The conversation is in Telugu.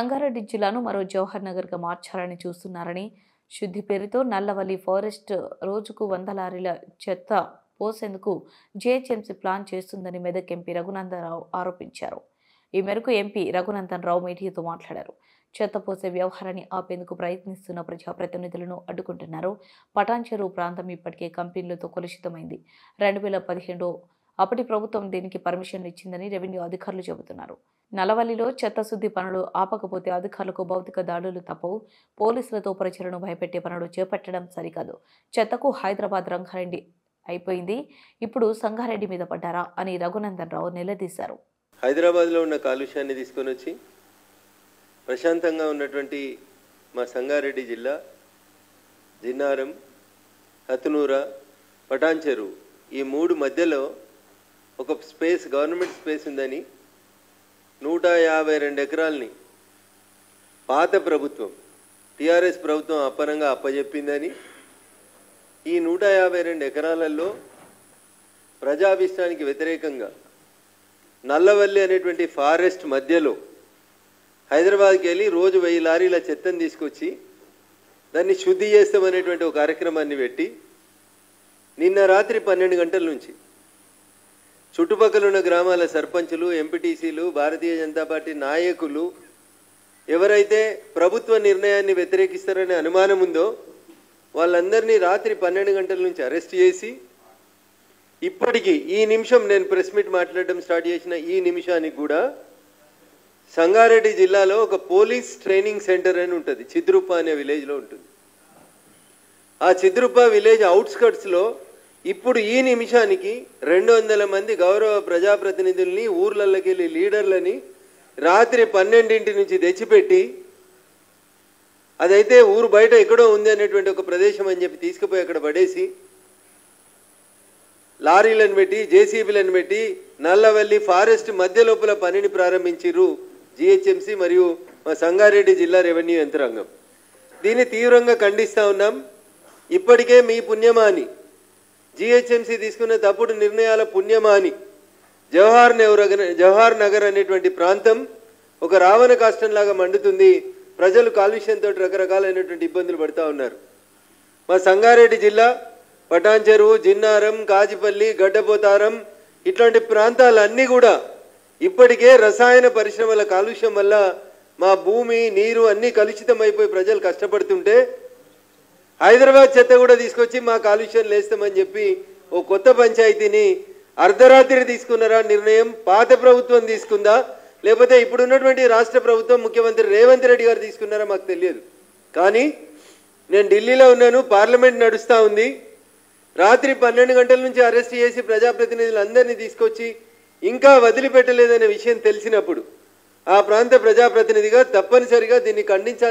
సంగారెడ్డి జిల్లాను మరో జవహర్ నగర్గా మార్చాలని చూస్తున్నారని, శుద్ధి పేరుతో నల్లవల్లి ఫారెస్ట్ రోజుకు 100 లారీల చెత్త పోసేందుకు జీహెచ్ఎంసీ ప్లాన్ చేస్తుందని మెదక్ ఎంపీ రఘునందనరావు ఆరోపించారు. ఈ మేరకు ఎంపీ రఘునందనరావు మీడియాతో మాట్లాడారు. చెత్త పోసే వ్యవహారాన్ని ఆపేందుకు ప్రయత్నిస్తున్న ప్రజాప్రతినిధులను అడ్డుకుంటున్నారు. పటాన్చెరు ప్రాంతం ఇప్పటికే కంపెనీలతో కలుషితమైంది. 2017 అప్పటి ప్రభుత్వం దీనికి పర్మిషన్ ఇచ్చిందని రెవెన్యూ అధికారులు చెబుతున్నారు. నల్లవల్లిలో చెత్త శుద్ధి పనులు ఆపకపోతే అధికారులకు భౌతిక దాడులు తప్పవు. పోలీసులతో ప్రజలను భయపెట్టే పనులు చేపట్టడం సరికాదు. చెత్తకు హైదరాబాద్ రంగారెడ్డి అయిపోయింది, ఇప్పుడు సంగారెడ్డి మీద పడ్డారా అని రఘునందనరావు నిలదీశారు. హైదరాబాద్లో ఉన్న కాలుష్యాన్ని తీసుకొని వచ్చి ప్రశాంతంగా ఉన్నటువంటి మా సంగారెడ్డి జిల్లా జిన్నారం, హతునూర, పటాన్చెరు ఈ 3 మధ్యలో ఒక స్పేస్, గవర్నమెంట్ స్పేస్ ఉందని 152 ఎకరాలని పాత ప్రభుత్వం టీఆర్ఎస్ ప్రభుత్వం అప్పనంగా అప్పజెప్పిందని, ఈ 152 ఎకరాలలో ప్రజాభిష్టానికి వ్యతిరేకంగా నల్లవల్లి అనేటువంటి ఫారెస్ట్ మధ్యలో హైదరాబాద్కి వెళ్ళి రోజు 1000 లారీల చెత్తను తీసుకొచ్చి దాన్ని శుద్ధి చేస్తామనేటువంటి ఒక కార్యక్రమాన్ని పెట్టి నిన్న రాత్రి 12 గంటల నుంచి చుట్టుపక్కల ఉన్న గ్రామాల సర్పంచులు, ఎంపీటీసీలు, భారతీయ జనతా పార్టీ నాయకులు ఎవరైతే ప్రభుత్వ నిర్ణయాన్ని వ్యతిరేకిస్తారనే అనుమానం ఉందో వాళ్ళందరినీ రాత్రి 12 గంటల నుంచి అరెస్ట్ చేసి ఇప్పటికీ ఈ నిమిషం నేను ప్రెస్ మీట్ మాట్లాడడం స్టార్ట్ చేసిన ఈ నిమిషానికి కూడా సంగారెడ్డి జిల్లాలో ఒక పోలీస్ ట్రైనింగ్ సెంటర్ అని ఉంటుంది, చిద్రుప్ప అనే విలేజ్లో ఉంటుంది. ఆ చిద్రుప్ప విలేజ్ అవుట్స్కట్స్లో ఇప్పుడు ఈ నిమిషానికి 200 మంది గౌరవ ప్రజాప్రతినిధుల్ని, ఊర్లలోకి వెళ్ళి లీడర్లని రాత్రి 12 నుంచి తెచ్చిపెట్టి, అదైతే ఊరు బయట ఎక్కడో ఉంది అనేటువంటి ఒక ప్రదేశం అని చెప్పి తీసుకుపోయి అక్కడ పడేసి లారీలను పెట్టి, జేసీబీలను పెట్టి నల్లవల్లి ఫారెస్ట్ మధ్య లోపల పనిని ప్రారంభించారు జీహెచ్ఎంసీ మరియు మా సంగారెడ్డి జిల్లా రెవెన్యూ యంత్రాంగం. దీన్ని తీవ్రంగా ఖండిస్తూ ఉన్నాం. ఇప్పటికే మీ పుణ్యమాని, జీహెచ్ఎంసీ తీసుకున్న తప్పుడు నిర్ణయాల పుణ్యమాని జవహర్ నగర్ అనేటువంటి ప్రాంతం ఒక రావణ కాష్టంలాగా మండుతుంది. ప్రజలు కాలుష్యంతో రకరకాలైనటువంటి ఇబ్బందులు పడుతూ ఉన్నారు. మా సంగారెడ్డి జిల్లా పటాన్చెరు, జిన్నారం, కాజిపల్లి, గడ్డపోతారం ఇట్లాంటి ప్రాంతాలన్నీ కూడా ఇప్పటికే రసాయన పరిశ్రమల కాలుష్యం వల్ల మా భూమి, నీరు అన్నీ కలుషితం అయిపోయి ప్రజలు కష్టపడుతుంటే హైదరాబాద్ చెత్త కూడా తీసుకొచ్చి మా కాలుష్యం లేస్తామని చెప్పి ఓ కొత్త పంచాయతీని అర్ధరాత్రి తీసుకున్నారా నిర్ణయం? పాత ప్రభుత్వం తీసుకుందా లేకపోతే ఇప్పుడున్నటువంటి రాష్ట్ర ప్రభుత్వం ముఖ్యమంత్రి రేవంత్ రెడ్డి గారు తీసుకున్నారా మాకు తెలియదు. కానీ నేను ఢిల్లీలో ఉన్నాను, పార్లమెంట్ నడుస్తూ ఉంది. రాత్రి 12 గంటల నుంచి అరెస్ట్ చేసి ప్రజాప్రతినిధులందరినీ తీసుకొచ్చి ఇంకా వదిలిపెట్టలేదనే విషయం తెలిసినప్పుడు ఆ ప్రాంత ప్రజాప్రతినిధిగా తప్పనిసరిగా దీన్ని ఖండించాలి.